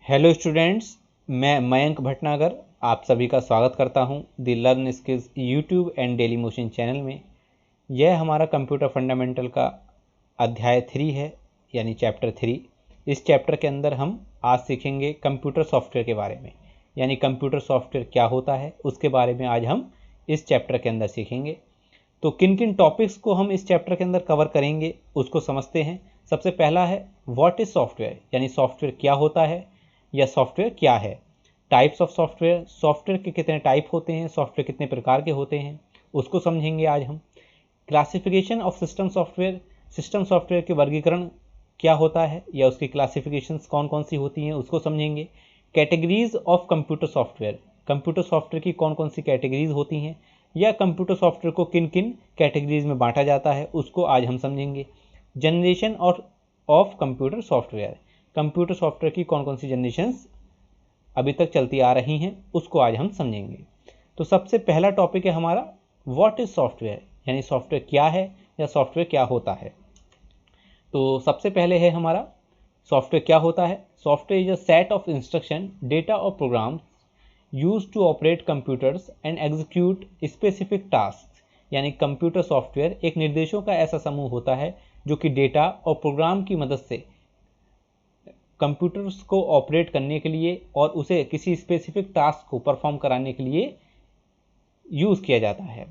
Hello students, मैं मयंक भटनागर आप सभी का स्वागत करता हूं the learn skills YouTube and daily motion channel में। यह हमारा कंप्यूटर फंडामेंटल का अध्याय 3 है, यानी चैप्टर 3। इस चैप्टर के अंदर हम आज सीखेंगे कंप्यूटर सॉफ्टवेयर के बारे में, यानी कंप्यूटर सॉफ्टवेयर क्या होता है उसके बारे में आज हम इस चैप्टर के अंदर सीखेंगे। तो किन किन टॉपिक्स को हम इस चैप्टर के अंदर कवर करेंगे उसको समझते हैं। सबसे पहला है व्हाट इज़ सॉफ्टवेयर, यानी सॉफ्टवेयर क्या होता है या सॉफ्टवेयर क्या है। टाइप्स ऑफ सॉफ्टवेयर, सॉफ्टवेयर के कितने टाइप होते हैं, सॉफ्टवेयर कितने प्रकार के होते हैं उसको समझेंगे आज हम। Classification of system software, system software के वर्गीकरण क्या होता है या उसकी क्लासिफिकेशंस कौन कौन सी होती हैं उसको समझेंगे। Categories of computer software, computer software की कौन कौन सी कैटेगरीज होती हैं या कंप्यूटर सॉफ्टवेयर को किन किन कैटेगरीज में बांटा जाता है उसको आज हम समझेंगे। Generation of computer software, computer software की कौन कौन सी जनरेशन्स अभी तक चलती आ रही हैं उसको आज हम समझेंगे। तो सबसे पहला टॉपिक है हमारा व्हाट इज़ सॉफ्टवेयर, यानी सॉफ्टवेयर क्या है या सॉफ्टवेयर क्या होता है। तो सबसे पहले है हमारा सॉफ्टवेयर क्या होता है। Software is a set of instruction, data और programs use to operate computers and execute specific task, यानी कंप्यूटर सॉफ्टवेयर एक निर्देशों का ऐसा समूह होता है जो कि डेटा और प्रोग्राम की मदद से कंप्यूटर्स को ऑपरेट करने के लिए और उसे किसी स्पेसिफिक टास्क को परफॉर्म कराने के लिए यूज़ किया जाता है।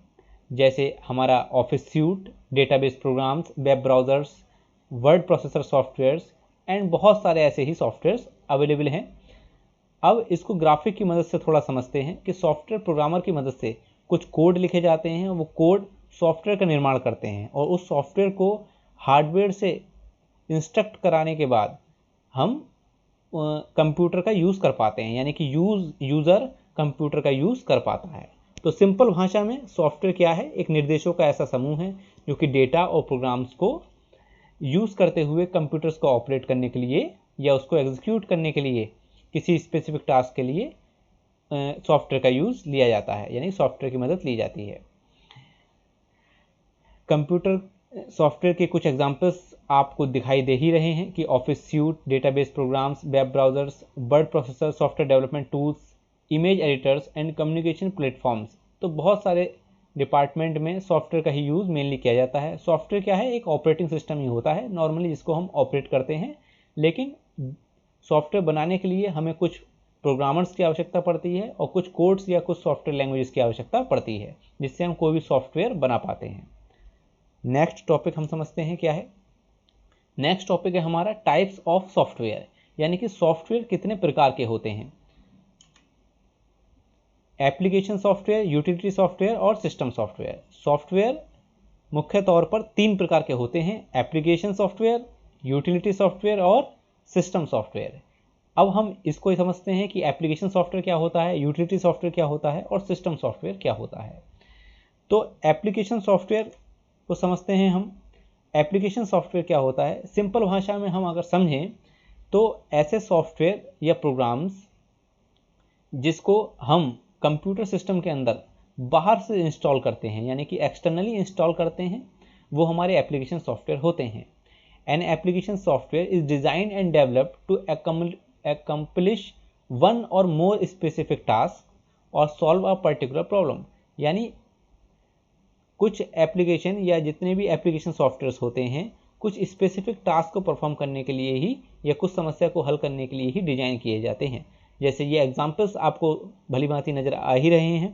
जैसे हमारा office suite, database programs, web browsers, word processor softwares and बहुत सारे ऐसे ही सॉफ्टवेयर्स अवेलेबल हैं। अब इसको ग्राफिक की मदद से थोड़ा समझते हैं कि सॉफ्टवेयर प्रोग्रामर की मदद से कुछ कोड लिखे जाते हैं, वो कोड सॉफ्टवेयर का निर्माण करते हैं और उस सॉफ्टवेयर को हार्डवेयर से इंस्ट्रक्ट कराने के बाद हम कंप्यूटर का यूज़ कर पाते हैं, यानी कि यूज़र कंप्यूटर का यूज़ कर पाता है। तो सिंपल भाषा में सॉफ्टवेयर क्या है, एक निर्देशों का ऐसा समूह है जो कि डेटा और प्रोग्राम्स को यूज़ करते हुए कंप्यूटर्स को ऑपरेट करने के लिए या उसको एग्जीक्यूट करने के लिए किसी स्पेसिफिक टास्क के लिए सॉफ्टवेयर का यूज़ लिया जाता है, यानी सॉफ्टवेयर की मदद ली जाती है। कंप्यूटर सॉफ्टवेयर के कुछ एग्जांपल्स आपको दिखाई दे ही रहे हैं कि office suite, database programs, web browsers, word processor, software development tools, image editors and communication platforms. तो बहुत सारे डिपार्टमेंट में सॉफ्टवेयर का ही यूज़ मेनली किया जाता है। सॉफ्टवेयर क्या है, एक ऑपरेटिंग सिस्टम ही होता है नॉर्मली जिसको हम ऑपरेट करते हैं, लेकिन सॉफ्टवेयर बनाने के लिए हमें कुछ प्रोग्रामर्स की आवश्यकता पड़ती है और कुछ कोड्स या कुछ सॉफ्टवेयर लैंग्वेजेस की आवश्यकता पड़ती है जिससे हम कोई भी सॉफ्टवेयर बना पाते हैं। नेक्स्ट टॉपिक हम समझते हैं क्या है। नेक्स्ट टॉपिक है हमारा टाइप्स ऑफ सॉफ्टवेयर, यानी कि सॉफ्टवेयर कितने प्रकार के होते हैं। एप्लीकेशन सॉफ्टवेयर, यूटिलिटी सॉफ्टवेयर और सिस्टम सॉफ्टवेयर। सॉफ्टवेयर मुख्य तौर पर 3 प्रकार के होते हैं, एप्लीकेशन सॉफ्टवेयर, यूटिलिटी सॉफ्टवेयर और सिस्टम सॉफ्टवेयर। अब हम इसको ही समझते हैं कि एप्लीकेशन सॉफ्टवेयर क्या होता है, यूटिलिटी सॉफ्टवेयर क्या होता है और सिस्टम सॉफ्टवेयर क्या होता है। तो एप्लीकेशन सॉफ्टवेयर को समझते हैं हम। एप्लीकेशन सॉफ्टवेयर क्या होता है, सिंपल भाषा में हम अगर समझें तो ऐसे सॉफ्टवेयर या प्रोग्राम्स जिसको हम कंप्यूटर सिस्टम के अंदर बाहर से इंस्टॉल करते हैं, यानी कि एक्सटर्नली इंस्टॉल करते हैं, वो हमारे एप्लीकेशन सॉफ्टवेयर होते हैं। An application software is designed and developed to accomplish one or more specific task or solve a particular problem, यानी कुछ एप्लीकेशन या जितने भी एप्लीकेशन सॉफ्टवेयर्स होते हैं कुछ स्पेसिफिक टास्क को परफॉर्म करने के लिए ही या कुछ समस्या को हल करने के लिए ही डिजाइन किए जाते हैं। जैसे ये एग्जांपल्स आपको भली भांति नज़र आ ही रहे हैं,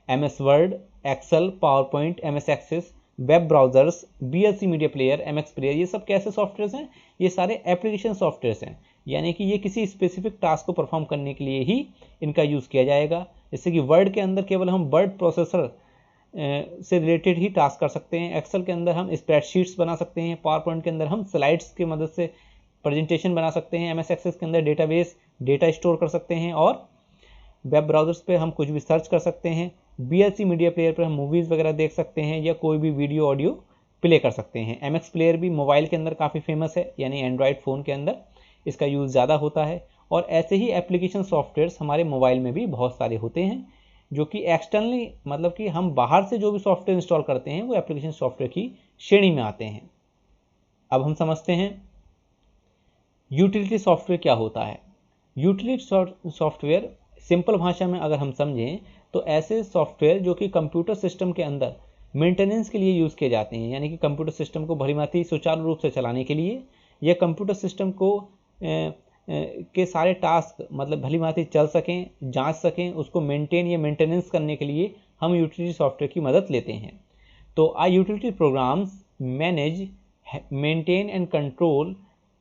MS Word, Excel, PowerPoint, MS Access, web browsers, VLC media player, MX player, ये सब कैसे सॉफ्टवेयर्स हैं, ये सारे एप्लीकेशन सॉफ्टवेयर्स हैं, यानी कि ये किसी स्पेसिफिक टास्क को परफॉर्म करने के लिए ही इनका यूज़ किया जाएगा। जैसे कि वर्ड के अंदर केवल हम वर्ड प्रोसेसर से रिलेटेड ही टास्क कर सकते हैं, एक्सेल के अंदर हम स्प्रेडशीट्स बना सकते हैं, पावर पॉइंट के अंदर हम स्लाइड्स की मदद से प्रेजेंटेशन बना सकते हैं, MS एक्सेस के अंदर डेटाबेस डेटा स्टोर कर सकते हैं और वेब ब्राउज़र्स पे हम कुछ भी सर्च कर सकते हैं, VLC मीडिया प्लेयर पर हम मूवीज़ वगैरह देख सकते हैं या कोई भी वीडियो ऑडियो प्ले कर सकते हैं। MX प्लेयर भी मोबाइल के अंदर काफ़ी फेमस है, यानी एंड्रॉयड फ़ोन के अंदर इसका यूज़ ज़्यादा होता है। और ऐसे ही एप्लीकेशन सॉफ्टवेयर्स हमारे मोबाइल में भी बहुत सारे होते हैं जो कि एक्सटर्नली, मतलब कि हम बाहर से जो भी सॉफ्टवेयर इंस्टॉल करते हैं वो एप्लीकेशन सॉफ्टवेयर की श्रेणी में आते हैं। अब हम समझते हैं यूटिलिटी सॉफ्टवेयर क्या होता है। यूटिलिटी सॉफ्टवेयर सिंपल भाषा में अगर हम समझें तो ऐसे सॉफ्टवेयर जो कि कंप्यूटर सिस्टम के अंदर मेंटेनेंस के लिए यूज़ किए जाते हैं, यानी कि कंप्यूटर सिस्टम को भलीभांति सुचारू रूप से चलाने के लिए या कंप्यूटर सिस्टम को के सारे टास्क मतलब भलीभांति चल सकें, जांच सकें, उसको मेंटेन या मेंटेनेंस करने के लिए हम यूटिलिटी सॉफ्टवेयर की मदद लेते हैं। तो I utility programs manage, maintain and control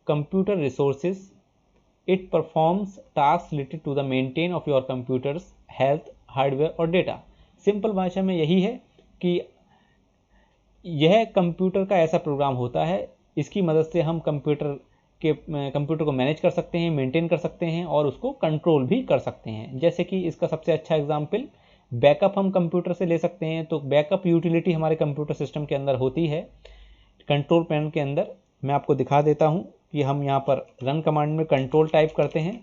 computer resources. It performs task related to the maintain of your computer's health, hardware और डेटा। सिंपल भाषा में यही है कि यह कंप्यूटर का ऐसा प्रोग्राम होता है, इसकी मदद से हम कंप्यूटर को मैनेज कर सकते हैं, मेंटेन कर सकते हैं और उसको कंट्रोल भी कर सकते हैं। जैसे कि इसका सबसे अच्छा एग्जांपल बैकअप हम कंप्यूटर से ले सकते हैं। तो बैकअप यूटिलिटी हमारे कंप्यूटर सिस्टम के अंदर होती है कंट्रोल पैनल के अंदर। मैं आपको दिखा देता हूं कि हम यहाँ पर रन कमांड में कंट्रोल टाइप करते हैं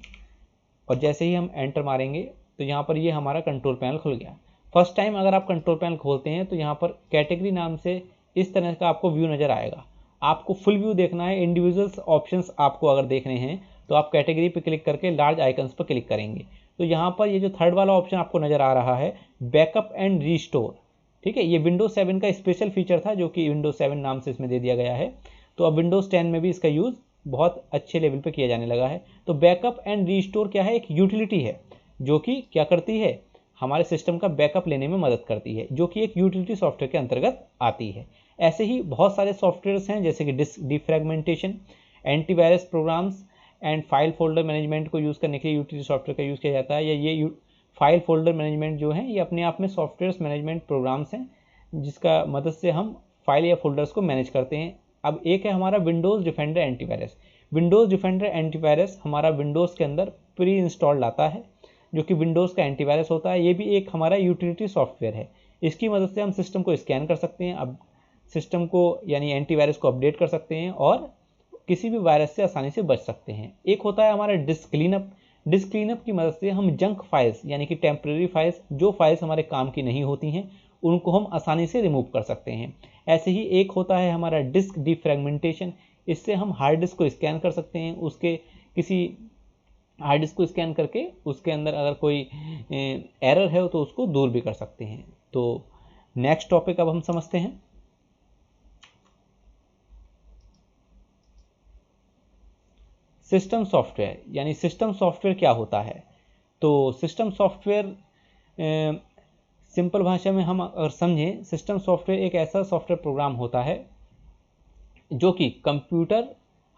और जैसे ही हम एंटर मारेंगे तो यहाँ पर ये हमारा कंट्रोल पैनल खुल गया। फर्स्ट टाइम अगर आप कंट्रोल पैनल खोलते हैं तो यहाँ पर कैटेगरी नाम से इस तरह का आपको व्यू नज़र आएगा। आपको फुल व्यू देखना है, इंडिविजुअल्स ऑप्शंस आपको अगर देखने हैं तो आप कैटेगरी पर क्लिक करके लार्ज आइकन्स पर क्लिक करेंगे। तो यहाँ पर ये जो थर्ड वाला ऑप्शन आपको नज़र आ रहा है बैकअप एंड रीस्टोर, ठीक है, ये विंडोज 7 का स्पेशल फीचर था जो कि विंडोज 7 नाम से इसमें दे दिया गया है। तो अब विंडोज 10 में भी इसका यूज़ बहुत अच्छे लेवल पे किया जाने लगा है। तो बैकअप एंड रीस्टोर क्या है, एक यूटिलिटी है जो कि क्या करती है, हमारे सिस्टम का बैकअप लेने में मदद करती है, जो कि एक यूटिलिटी सॉफ्टवेयर के अंतर्गत आती है। ऐसे ही बहुत सारे सॉफ्टवेयर्स हैं जैसे कि disk defragmentation, antivirus programs and file folder management को यूज़ करने के लिए यूटिलिटी सॉफ्टवेयर का यूज़ किया जाता है। या ये फाइल फोल्डर मैनेजमेंट जो है ये अपने आप में सॉफ्टवेयर मैनेजमेंट प्रोग्राम्स हैं जिसका मदद से हम फाइल या फोल्डर्स को मैनेज करते हैं। अब एक है हमारा Windows defender antivirus. Windows defender antivirus हमारा विंडोज़ के अंदर प्री इंस्टॉल्ड आता है जो कि विंडोज़ का एंटीवायरस होता है। ये भी एक हमारा यूटिलिटी सॉफ्टवेयर है। इसकी मदद से हम सिस्टम को स्कैन कर सकते हैं, अब सिस्टम को यानी एंटीवायरस को अपडेट कर सकते हैं और किसी भी वायरस से आसानी से बच सकते हैं। एक होता है हमारा डिस्क क्लीनअप। डिस्क क्लीनअप की मदद से हम जंक फाइल्स यानी कि टेम्परेरी फाइल्स, जो फाइल्स हमारे काम की नहीं होती हैं, उनको हम आसानी से रिमूव कर सकते हैं। ऐसे ही एक होता है हमारा डिस्क डिफ्रैगमेंटेशन। इससे हम हार्ड डिस्क को स्कैन कर सकते हैं, उसके किसी हार्ड डिस्क को स्कैन करके उसके अंदर अगर कोई एरर है तो उसको दूर भी कर सकते हैं। तो नेक्स्ट टॉपिक अब हम समझते हैं सिस्टम सॉफ्टवेयर। यानी सिस्टम सॉफ्टवेयर क्या होता है। तो सिस्टम सॉफ्टवेयर सिंपल भाषा में हम अगर समझें, सिस्टम सॉफ्टवेयर एक ऐसा सॉफ्टवेयर प्रोग्राम होता है जो कि कंप्यूटर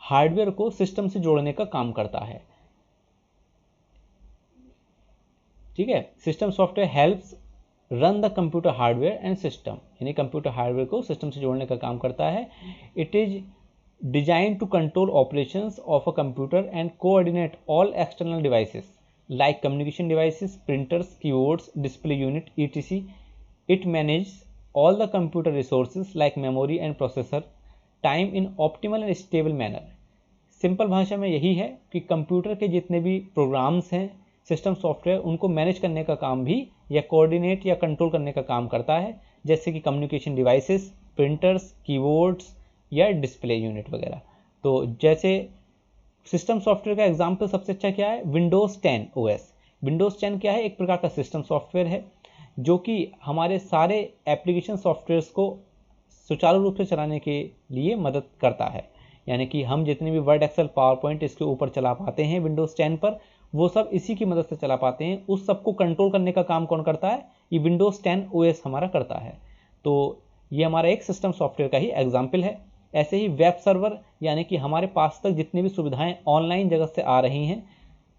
हार्डवेयर को सिस्टम से जोड़ने का काम करता है। ठीक है, system software helps run the computer hardware and system, यानी कंप्यूटर हार्डवेयर को सिस्टम से जोड़ने का काम करता है। It is design to control operations of a computer and coordinate all external devices like communication devices, printers, keyboards, display unit, etc. It manages all the computer resources like memory and processor time in optimal and stable manner. Simple भाषा में यही है कि computer के जितने भी programmes हैं, system software, उनको मैनेज करने का काम भी या कोऑर्डिनेट या कंट्रोल करने का काम करता है, जैसे कि कम्युनिकेशन डिवाइसेस, प्रिंटर्स, कीबोर्ड्स या डिस्प्ले यूनिट वगैरह। तो जैसे सिस्टम सॉफ्टवेयर का एग्जाम्पल सबसे अच्छा क्या है, विंडोज़ 10 OS। विंडोज़ 10 क्या है, एक प्रकार का सिस्टम सॉफ्टवेयर है जो कि हमारे सारे एप्लीकेशन सॉफ्टवेयर्स को सुचारू रूप से चलाने के लिए मदद करता है। यानी कि हम जितने भी वर्ड, एक्सेल, पावर पॉइंट इसके ऊपर चला पाते हैं विंडोज़ 10 पर, वो सब इसी की मदद से चला पाते हैं। उस सबको कंट्रोल करने का काम कौन करता है, ये विंडोज़ 10 OS हमारा करता है। तो ये हमारा एक सिस्टम सॉफ्टवेयर का ही एग्जाम्पल है। ऐसे ही वेब सर्वर, यानी कि हमारे पास तक जितनी भी सुविधाएं ऑनलाइन जगत से आ रही हैं,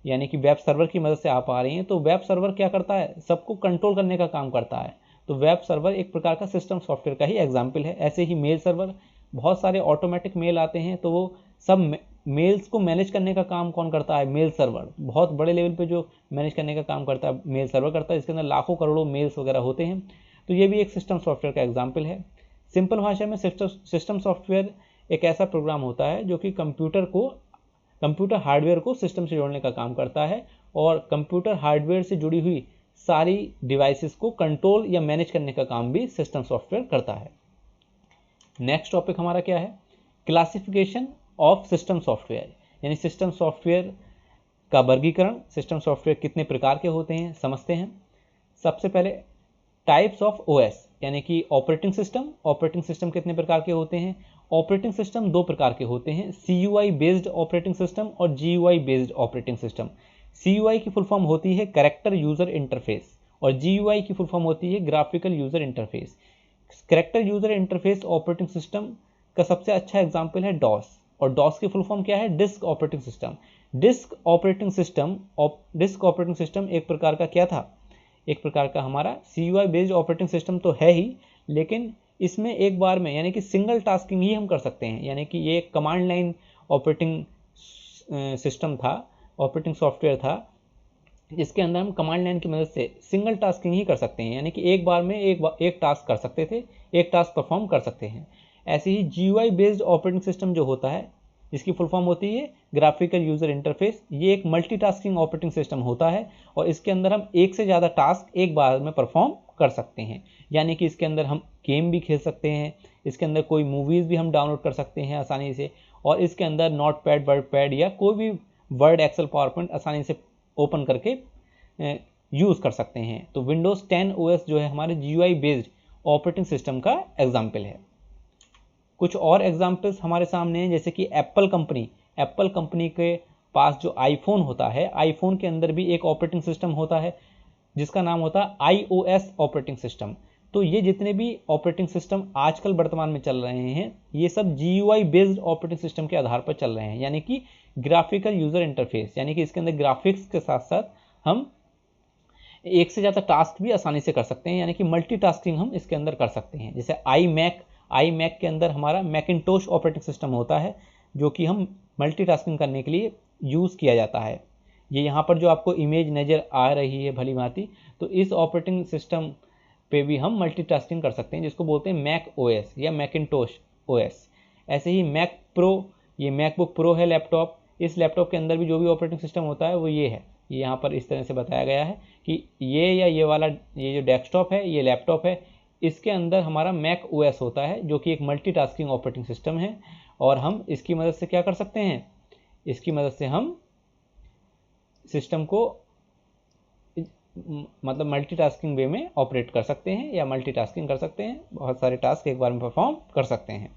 यानी कि वेब सर्वर की मदद से आ पा रही हैं, तो वेब सर्वर क्या करता है, सबको कंट्रोल करने का काम करता है। तो वेब सर्वर एक प्रकार का सिस्टम सॉफ्टवेयर का ही एग्जाम्पल है। ऐसे ही मेल सर्वर, बहुत सारे ऑटोमेटिक मेल आते हैं, तो वो सब मेल्स को मैनेज करने का काम कौन करता है, मेल सर्वर। बहुत बड़े लेवल पे जो मैनेज करने का काम करता है मेल सर्वर करता है, इसके अंदर लाखों करोड़ों मेल्स वगैरह होते हैं। तो ये भी एक सिस्टम सॉफ्टवेयर का एग्जाम्पल है। सिंपल भाषा में सिस्टम सॉफ्टवेयर एक ऐसा प्रोग्राम होता है जो कि कंप्यूटर हार्डवेयर को सिस्टम से जोड़ने का काम करता है और कंप्यूटर हार्डवेयर से जुड़ी हुई सारी डिवाइसेस को कंट्रोल या मैनेज करने का काम भी सिस्टम सॉफ्टवेयर करता है। नेक्स्ट टॉपिक हमारा क्या है, क्लासिफिकेशन ऑफ सिस्टम सॉफ्टवेयर। यानी सिस्टम सॉफ्टवेयर का वर्गीकरण, सिस्टम सॉफ्टवेयर कितने प्रकार के होते हैं समझते हैं। सबसे पहले टाइप्स ऑफ ओएस, यानी कि ऑपरेटिंग सिस्टम कितने प्रकार के होते हैं। ऑपरेटिंग सिस्टम दो प्रकार के होते हैं, CUI बेस्ड ऑपरेटिंग सिस्टम और GUI based operating system. CUI की फुल फॉर्म होती है कैरेक्टर यूजर इंटरफेस और GUI की फुल फॉर्म होती है graphical user interface. Character user interface operating system का सबसे अच्छा एग्जाम्पल है डॉस, और डॉस की फुल फॉर्म क्या है, disk operating system. Disk operating system एक प्रकार का क्या था, एक प्रकार का हमारा CUI बेस्ड ऑपरेटिंग सिस्टम तो है ही, लेकिन इसमें एक बार में यानी कि सिंगल टास्किंग ही हम कर सकते हैं, यानी कि ये कमांड लाइन ऑपरेटिंग सिस्टम था, ऑपरेटिंग सॉफ्टवेयर था, जिसके अंदर हम कमांड लाइन की मदद से सिंगल टास्किंग ही कर सकते हैं, यानी कि एक बार में एक टास्क कर सकते थे, एक टास्क परफॉर्म कर सकते हैं। ऐसे ही GUI बेस्ड ऑपरेटिंग सिस्टम जो होता है, जिसकी फुल फॉर्म होती है ग्राफिकल यूजर इंटरफेस, ये एक मल्टीटास्किंग ऑपरेटिंग सिस्टम होता है और इसके अंदर हम एक से ज़्यादा टास्क एक बार में परफॉर्म कर सकते हैं, यानी कि इसके अंदर हम गेम भी खेल सकते हैं, इसके अंदर कोई मूवीज़ भी हम डाउनलोड कर सकते हैं आसानी से, और इसके अंदर नोट पैड, वर्ड पैड या कोई भी वर्ड, एक्सेल, पावर पॉइंट आसानी से ओपन करके यूज़ कर सकते हैं। तो विंडोज़ 10 OS जो है हमारे GUI बेस्ड ऑपरेटिंग सिस्टम का एग्जाम्पल है। कुछ और एग्जाम्पल्स हमारे सामने हैं, जैसे कि एप्पल कंपनी के पास जो आईफोन होता है, आईफोन के अंदर भी एक ऑपरेटिंग सिस्टम होता है जिसका नाम होता है iOS ऑपरेटिंग सिस्टम। तो ये जितने भी ऑपरेटिंग सिस्टम आजकल वर्तमान में चल रहे हैं, ये सब GUI बेस्ड ऑपरेटिंग सिस्टम के आधार पर चल रहे हैं, यानी कि ग्राफिकल यूजर इंटरफेस, यानी कि इसके अंदर ग्राफिक्स के साथ साथ हम एक से ज़्यादा टास्क भी आसानी से कर सकते हैं, यानी कि मल्टीटास्किंग हम इसके अंदर कर सकते हैं। जैसे iMac के अंदर हमारा मैकिंटोश ऑपरेटिंग सिस्टम होता है, जो कि हम मल्टीटास्किंग करने के लिए यूज़ किया जाता है। ये यहाँ पर जो आपको इमेज नज़र आ रही है भली भांति, तो इस ऑपरेटिंग सिस्टम पे भी हम मल्टीटास्किंग कर सकते हैं, जिसको बोलते हैं मैक OS या मैकिंटोश OS। ऐसे ही मैक प्रो, ये मैकबुक प्रो है लैपटॉप, इस लैपटॉप के अंदर भी जो भी ऑपरेटिंग सिस्टम होता है वो ये है, ये यहाँ पर इस तरह से बताया गया है कि ये वाला ये जो डेस्कटॉप है, ये लैपटॉप है, इसके अंदर हमारा मैक OS होता है, जो कि एक मल्टीटास्किंग ऑपरेटिंग सिस्टम है, और हम इसकी मदद से क्या कर सकते हैं, इसकी मदद से हम सिस्टम को मतलब मल्टीटास्किंग वे में ऑपरेट कर सकते हैं या मल्टीटास्किंग कर सकते हैं, बहुत सारे टास्क एक बार में परफॉर्म कर सकते हैं।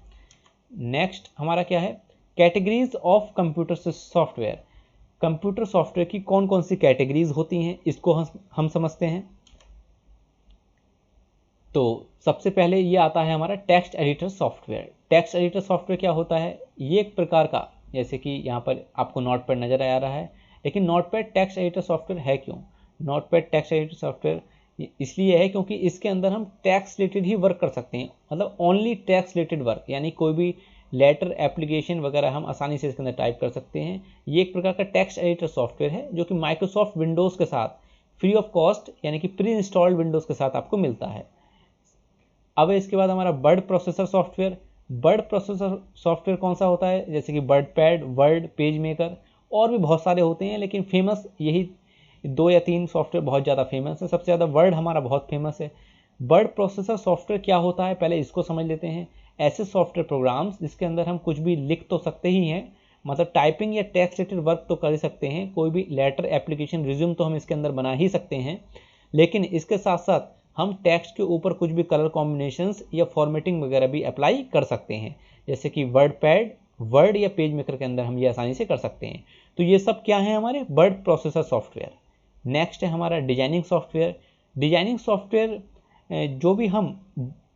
नेक्स्ट हमारा क्या है, categories of computer software. Computer software की कौन कौन सी कैटेगरीज होती हैं, इसको हम समझते हैं। तो सबसे पहले ये आता है हमारा text editor software. Text editor software क्या होता है, ये एक प्रकार का, जैसे कि यहाँ पर आपको नोटपैड नज़र आ रहा है, लेकिन नोटपैड टेक्स्ट एडिटर सॉफ्टवेयर है क्यों। नोटपैड टेक्स्ट एडिटर सॉफ्टवेयर इसलिए है क्योंकि इसके अंदर हम टेक्स्ट रिलेटेड ही वर्क कर सकते हैं, मतलब ओनली टेक्स्ट रिलेटेड वर्क, यानी कोई भी लेटर, एप्लीकेशन वगैरह हम आसानी से इसके अंदर टाइप कर सकते हैं। ये एक प्रकार का टेक्स्ट एडिटर सॉफ्टवेयर है जो कि माइक्रोसॉफ्ट विंडोज़ के साथ फ्री ऑफ कॉस्ट, यानी कि प्री इंस्टॉल्ड विंडोज़ के साथ आपको मिलता है। अब इसके बाद हमारा word processor software. Word processor software कौन सा होता है, जैसे कि word pad, word page maker, और भी बहुत सारे होते हैं, लेकिन फेमस यही 2 या 3 सॉफ्टवेयर बहुत ज़्यादा फेमस है। सबसे ज़्यादा वर्ड हमारा बहुत फेमस है। वर्ड प्रोसेसर सॉफ्टवेयर क्या होता है, पहले इसको समझ लेते हैं। ऐसे सॉफ्टवेयर प्रोग्राम्स जिसके अंदर हम कुछ भी लिख तो सकते ही हैं, मतलब टाइपिंग या टेक्स्ट रिलेटेड वर्क तो कर ही सकते हैं, कोई भी लेटर, एप्लीकेशन, रिज्यूम तो हम इसके अंदर बना ही सकते हैं, लेकिन इसके साथ साथ हम टेक्स्ट के ऊपर कुछ भी कलर कॉम्बिनेशंस या फॉर्मेटिंग वगैरह भी अप्लाई कर सकते हैं, जैसे कि वर्ड पैड, वर्ड या पेज मेकर के अंदर हम ये आसानी से कर सकते हैं। तो ये सब क्या है, हमारे वर्ड प्रोसेसर सॉफ्टवेयर। नेक्स्ट है हमारा डिजाइनिंग सॉफ्टवेयर। डिजाइनिंग सॉफ्टवेयर जो भी हम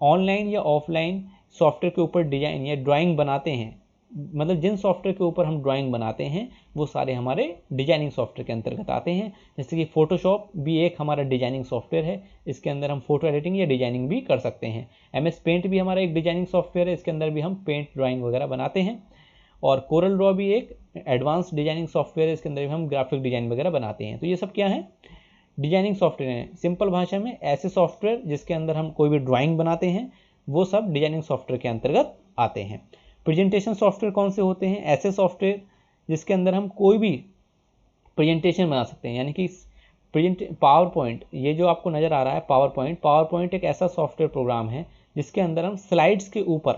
ऑनलाइन या ऑफलाइन सॉफ्टवेयर के ऊपर डिजाइन या ड्राइंग बनाते हैं, मतलब जिन सॉफ्टवेयर के ऊपर हम ड्राइंग बनाते हैं वो सारे हमारे डिजाइनिंग सॉफ्टवेयर के अंतर्गत आते हैं। जैसे कि फोटोशॉप भी एक हमारा डिजाइनिंग सॉफ्टवेयर है, इसके अंदर हम फोटो एडिटिंग या डिजाइनिंग भी कर सकते हैं। MS पेंट भी हमारा एक डिजाइनिंग सॉफ्टवेयर है, इसके अंदर भी हम पेंट, ड्राइंग वगैरह बनाते हैं। और कोरल ड्रॉ भी एक एडवांस डिजाइनिंग सॉफ्टवेयर है, इसके अंदर भी हम ग्राफिक डिजाइन वगैरह बनाते हैं। तो ये सब क्या है, डिजाइनिंग सॉफ्टवेयर हैं। सिंपल भाषा में ऐसे सॉफ्टवेयर जिसके अंदर हम कोई भी ड्राइंग बनाते हैं, वो सब डिजाइनिंग सॉफ्टवेयर के अंतर्गत आते हैं। प्रेजेंटेशन सॉफ्टवेयर कौन से होते हैं, ऐसे सॉफ्टवेयर जिसके अंदर हम कोई भी प्रेजेंटेशन बना सकते हैं, यानी कि पावर पॉइंट, ये जो आपको नज़र आ रहा है पावर पॉइंट एक ऐसा सॉफ्टवेयर प्रोग्राम है जिसके अंदर हम स्लाइड्स के ऊपर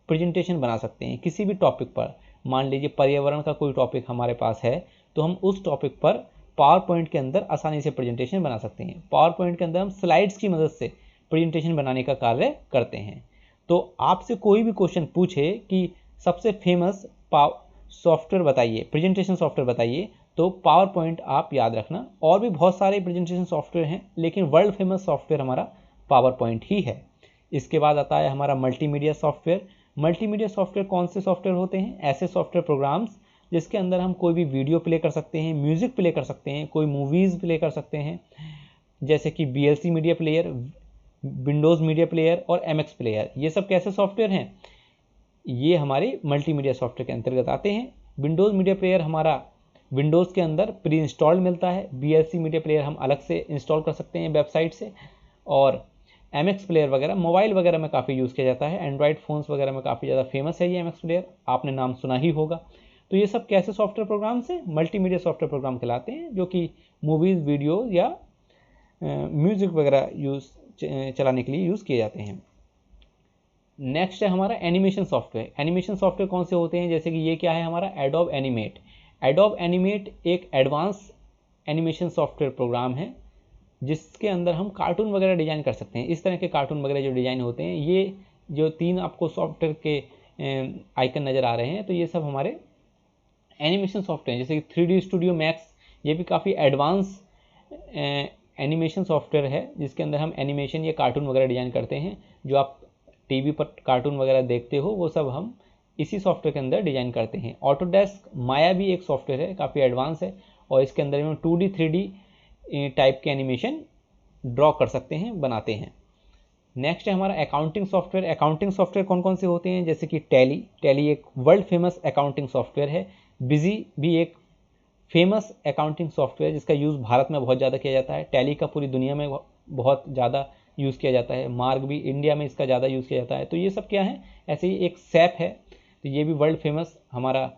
प्रेजेंटेशन बना सकते हैं किसी भी टॉपिक पर। मान लीजिए पर्यावरण का कोई टॉपिक हमारे पास है, तो हम उस टॉपिक पर पावर पॉइंट के अंदर आसानी से प्रेजेंटेशन बना सकते हैं। पावर पॉइंट के अंदर हम स्लाइड्स की मदद से प्रेजेंटेशन बनाने का कार्य करते हैं। तो आपसे कोई भी क्वेश्चन पूछे कि सबसे फेमस सॉफ्टवेयर बताइए, प्रेजेंटेशन सॉफ्टवेयर बताइए, तो पावर पॉइंट आप याद रखना। और भी बहुत सारे प्रेजेंटेशन सॉफ्टवेयर हैं, लेकिन वर्ल्ड फेमस सॉफ्टवेयर हमारा पावर पॉइंट ही है। इसके बाद आता है हमारा मल्टीमीडिया सॉफ्टवेयर। मल्टीमीडिया सॉफ्टवेयर कौन से सॉफ्टवेयर होते हैं? ऐसे सॉफ्टवेयर प्रोग्राम्स जिसके अंदर हम कोई भी वीडियो प्ले कर सकते हैं, म्यूजिक प्ले कर सकते हैं, कोई मूवीज़ प्ले कर सकते हैं, जैसे कि VLC media player, Windows media player और MX प्लेयर। ये सब कैसे सॉफ्टवेयर हैं? ये हमारे मल्टीमीडिया सॉफ्टवेयर के अंतर्गत आते हैं। विंडोज़ मीडिया प्लेयर हमारा विंडोज़ के अंदर प्री इंस्टॉल्ड मिलता है। VLC मीडिया प्लेयर हम अलग से इंस्टॉल कर सकते हैं वेबसाइट से। और MX प्लेयर वगैरह मोबाइल वगैरह में काफ़ी यूज़ किया जाता है। एंड्रॉयड फ़ोन्स वगैरह में काफ़ी ज़्यादा फेमस है ये MX प्लेयर, आपने नाम सुना ही होगा। तो ये सब कैसे सॉफ्टवेयर प्रोग्राम्स हैं? मल्टीमीडिया सॉफ्टवेयर प्रोग्राम कहलाते हैं, जो कि मूवीज़, वीडियो या म्यूज़िक वगैरह चलाने के लिए यूज़ किए जाते हैं। नेक्स्ट है हमारा एनिमेशन सॉफ्टवेयर। एनिमेशन सॉफ्टवेयर कौन से होते हैं? जैसे कि ये क्या है हमारा एडोब एनिमेट। एडोब एनिमेट एक एडवांस एनिमेशन सॉफ्टवेयर प्रोग्राम है जिसके अंदर हम कार्टून वगैरह डिज़ाइन कर सकते हैं। इस तरह के कार्टून वगैरह जो डिज़ाइन होते हैं, ये जो 3 आपको सॉफ्टवेयर के आइकन नज़र आ रहे हैं, तो ये सब हमारे एनिमेशन सॉफ्टवेयर हैं। जैसे कि 3D स्टूडियो मैक्स, ये भी काफ़ी एडवांस एनिमेशन सॉफ्टवेयर है जिसके अंदर हम एनिमेशन या कार्टून वगैरह डिज़ाइन करते हैं। जो आप टीवी पर कार्टून वगैरह देखते हो वो सब हम इसी सॉफ्टवेयर के अंदर डिज़ाइन करते हैं। ऑटोडेस्क माया भी एक सॉफ्टवेयर है, काफ़ी एडवांस है, और इसके अंदर हम 2D 3D टाइप के एनिमेशन ड्रॉ कर सकते हैं, बनाते हैं। नेक्स्ट है हमारा अकाउंटिंग सॉफ्टवेयर। अकाउंटिंग सॉफ्टवेयर कौन कौन से होते हैं? जैसे कि टैली एक वर्ल्ड फेमस अकाउंटिंग सॉफ्टवेयर है। बिजी भी एक फेमस अकाउंटिंग सॉफ्टवेयर जिसका यूज़ भारत में बहुत ज़्यादा किया जाता है। टैली का पूरी दुनिया में बहुत ज़्यादा यूज़ किया जाता है। मार्ग भी इंडिया में इसका ज़्यादा यूज़ किया जाता है। तो ये सब क्या है? ऐसे ही एक सैप है, तो ये भी वर्ल्ड फेमस हमारा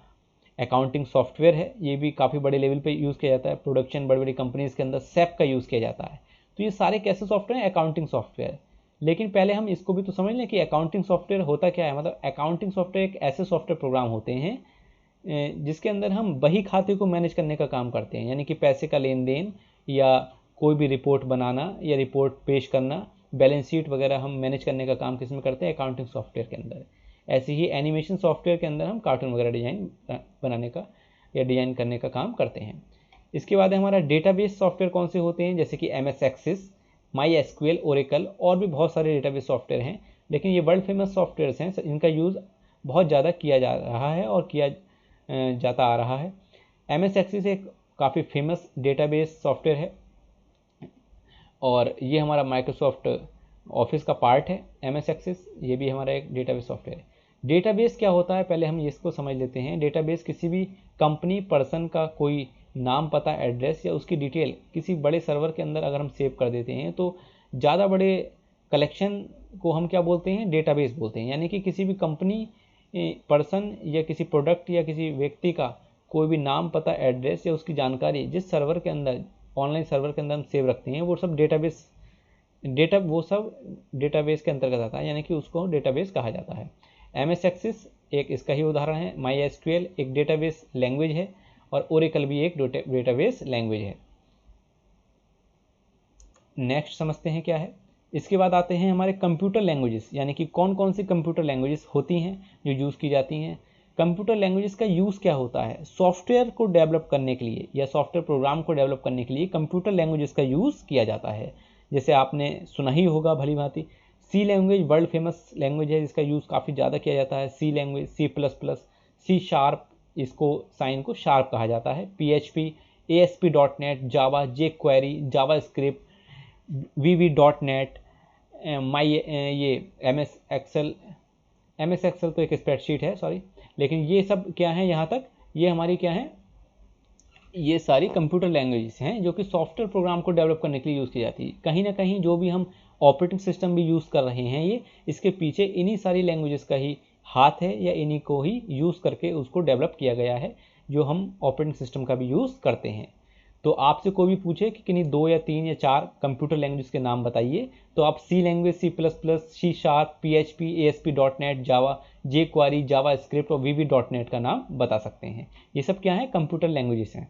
अकाउंटिंग सॉफ्टवेयर है। ये भी काफ़ी बड़े लेवल पे यूज़ किया जाता है। प्रोडक्शन बड़ी बड़ी कंपनीज़ के अंदर सैप का यूज़ किया जाता है। तो ये सारे कैसे सॉफ्टवेयर हैं? Accounting software. लेकिन पहले हम इसको भी तो समझ लें कि अकाउंटिंग सॉफ्टवेयर होता क्या है। मतलब अकाउंटिंग सॉफ्टवेयर एक ऐसे सॉफ्टवेयर प्रोग्राम होते हैं जिसके अंदर हम बही खाते को मैनेज करने का काम करते हैं, यानी कि पैसे का लेन देन या कोई भी रिपोर्ट बनाना या रिपोर्ट पेश करना, बैलेंस शीट वगैरह हम मैनेज करने का काम किस में करते हैं? अकाउंटिंग सॉफ्टवेयर के अंदर। ऐसे ही एनिमेशन सॉफ्टवेयर के अंदर हम कार्टून वगैरह डिज़ाइन बनाने का या डिज़ाइन करने का काम करते हैं। इसके बाद हमारा डेटाबेस सॉफ्टवेयर कौन से होते हैं? जैसे कि MS एक्सेस, MySQL, ओरेकल और भी बहुत सारे डेटाबेस सॉफ्टवेयर हैं। लेकिन ये वर्ल्ड फेमस सॉफ्टवेयर्स हैं, इनका यूज़ बहुत ज़्यादा किया जा रहा है और किया जाता आ रहा है। MS एक्सेस एक काफ़ी फेमस डेटाबेस सॉफ्टवेयर है और ये हमारा माइक्रोसॉफ्ट ऑफिस का पार्ट है। MS एक्सेस ये भी हमारा एक डेटाबेस सॉफ्टवेयर है। डेटाबेस क्या होता है, पहले हम इसको समझ लेते हैं। डेटाबेस किसी भी कंपनी, पर्सन का कोई नाम, पता, एड्रेस या उसकी डिटेल किसी बड़े सर्वर के अंदर अगर हम सेव कर देते हैं तो ज़्यादा बड़े कलेक्शन को हम क्या बोलते हैं? डेटाबेस बोलते हैं। यानी कि किसी भी कंपनी, पर्सन या किसी प्रोडक्ट या किसी व्यक्ति का कोई भी नाम, पता, एड्रेस या उसकी जानकारी जिस सर्वर के अंदर, ऑनलाइन सर्वर के अंदर हम सेव रखते हैं, वो सब डेटाबेस के अंतर्गत आता है, यानी कि उसको डेटाबेस कहा जाता है। MS एक्सेस एक इसका ही उदाहरण है। MySQL एक डेटाबेस लैंग्वेज है और ओरेकल भी एक डेटाबेस लैंग्वेज है। नेक्स्ट समझते हैं क्या है। इसके बाद आते हैं हमारे कंप्यूटर लैंग्वेजेस, यानी कि कौन कौन सी कंप्यूटर लैंग्वेजेस होती हैं जो यूज़ की जाती हैं। कंप्यूटर लैंग्वेजेस का यूज़ क्या होता है? सॉफ्टवेयर को डेवलप करने के लिए या सॉफ्टवेयर प्रोग्राम को डेवलप करने के लिए कंप्यूटर लैंग्वेजेस का यूज़ किया जाता है। जैसे आपने सुना ही होगा भली भांति, C language world famous language है जिसका यूज़ काफ़ी ज़्यादा किया जाता है। C लैंग्वेज, C++, C#, इसको साइन को शार्प कहा जाता है। PHP, ASP.NET, जावा, jQuery, जावास्क्रिप्ट, VB.NET, ये MS एक्सेल तो एक स्प्रेडशीट है, सॉरी। लेकिन ये सब क्या है यहाँ तक? ये हमारी क्या है? ये सारी कंप्यूटर लैंग्वेजेस हैं जो कि सॉफ्टवेयर प्रोग्राम को डेवलप करने के लिए यूज़ की जाती है। कहीं ना कहीं जो भी हम ऑपरेटिंग सिस्टम भी यूज़ कर रहे हैं, ये इसके पीछे इन्हीं सारी लैंग्वेजेस का ही हाथ है या इन्हीं को ही यूज़ करके उसको डेवलप किया गया है, जो हम ऑपरेटिंग सिस्टम का भी यूज़ करते हैं। तो आपसे कोई भी पूछे कि किन्हीं 2 या 3 या 4 कंप्यूटर लैंग्वेज के नाम बताइए, तो आप C language, C++, C#, PHP, ASP.NET, जावा, jQuery, जावास्क्रिप्ट और VB.NET का नाम बता सकते हैं। ये सब क्या है? कंप्यूटर लैंग्वेजेस हैं।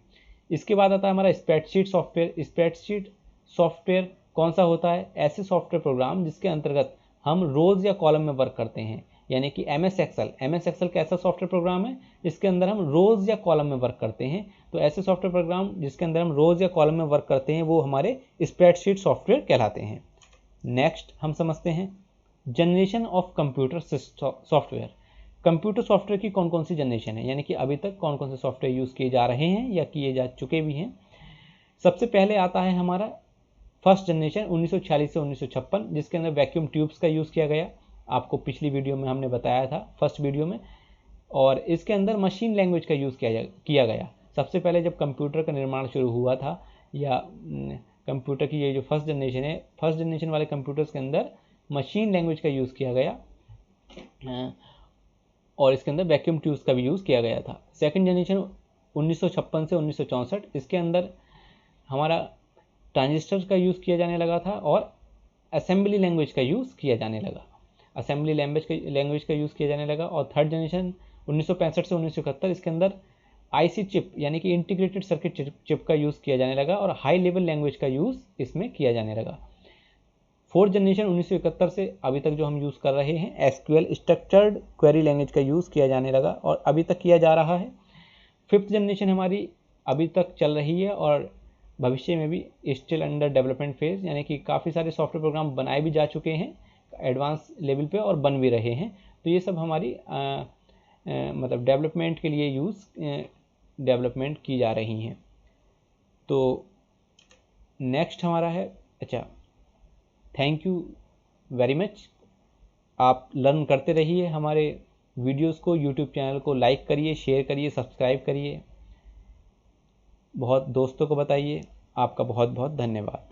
इसके बाद आता है हमारा स्प्रेडशीट सॉफ्टवेयर। स्प्रेडशीट सॉफ्टवेयर कौन सा होता है? ऐसे सॉफ्टवेयर प्रोग्राम जिसके अंतर्गत हम रोज़ या कॉलम में वर्क करते हैं, यानी कि MS एक्सेल। MS एक्सेल कैसा सॉफ्टवेयर प्रोग्राम है जिसके अंदर हम रोज़ या कॉलम में वर्क करते हैं। तो ऐसे सॉफ्टवेयर प्रोग्राम जिसके अंदर हम रोज़ या कॉलम में वर्क करते हैं वो हमारे स्प्रेडशीट सॉफ्टवेयर कहलाते हैं। नेक्स्ट हम समझते हैं generation of computer software. Computer software की कौन कौन सी जनरेशन है, यानी कि अभी तक कौन कौन से सॉफ्टवेयर यूज़ किए जा रहे हैं या किए जा चुके भी हैं। सबसे पहले आता है हमारा फर्स्ट जनरेशन 1946 से 1956, जिसके अंदर वैक्यूम ट्यूब्स का यूज़ किया गया। आपको पिछली वीडियो में हमने बताया था, फर्स्ट वीडियो में। और इसके अंदर मशीन लैंग्वेज का यूज़ किया गया। सबसे पहले जब कंप्यूटर का निर्माण शुरू हुआ था, या कंप्यूटर की ये जो फर्स्ट जनरेशन है, फर्स्ट जनरेशन वाले कंप्यूटर्स के अंदर मशीन लैंग्वेज का यूज़ किया गया और इसके अंदर वैक्यूम ट्यूब्स का भी यूज़ किया गया था। सेकंड जनरेशन 1956 से 1964, इसके अंदर हमारा ट्रांजिस्टर का यूज़ किया जाने लगा था और असेंबली लैंग्वेज का यूज़ किया जाने लगा। असेंबली लैंग्वेज का यूज़ किया जाने लगा। और थर्ड जनरेशन 1965 से 1971, इसके अंदर IC चिप यानी कि इंटीग्रेटेड सर्किट चिप का यूज़ किया जाने लगा और हाई लेवल लैंग्वेज का यूज़ इसमें किया जाने लगा। फोर्थ जनरेशन 1971 से अभी तक जो हम यूज़ कर रहे हैं SQL स्ट्रक्चर्ड क्वेरी लैंग्वेज का यूज़ किया जाने लगा और अभी तक किया जा रहा है। फिफ्थ जनरेशन हमारी अभी तक चल रही है और भविष्य में भी स्टिल अंडर डेवलपमेंट फेज, यानी कि काफ़ी सारे सॉफ्टवेयर प्रोग्राम बनाए भी जा चुके हैं एडवांस लेवल पे और बन भी रहे हैं। तो ये सब हमारी मतलब डेवलपमेंट के लिए डेवलपमेंट की जा रही हैं। तो नेक्स्ट हमारा है, अच्छा, थैंक यू वेरी मच। आप लर्न करते रहिए हमारे वीडियोस को। यूट्यूब चैनल को लाइक करिए, शेयर करिए, सब्सक्राइब करिए, बहुत दोस्तों को बताइए। आपका बहुत बहुत धन्यवाद।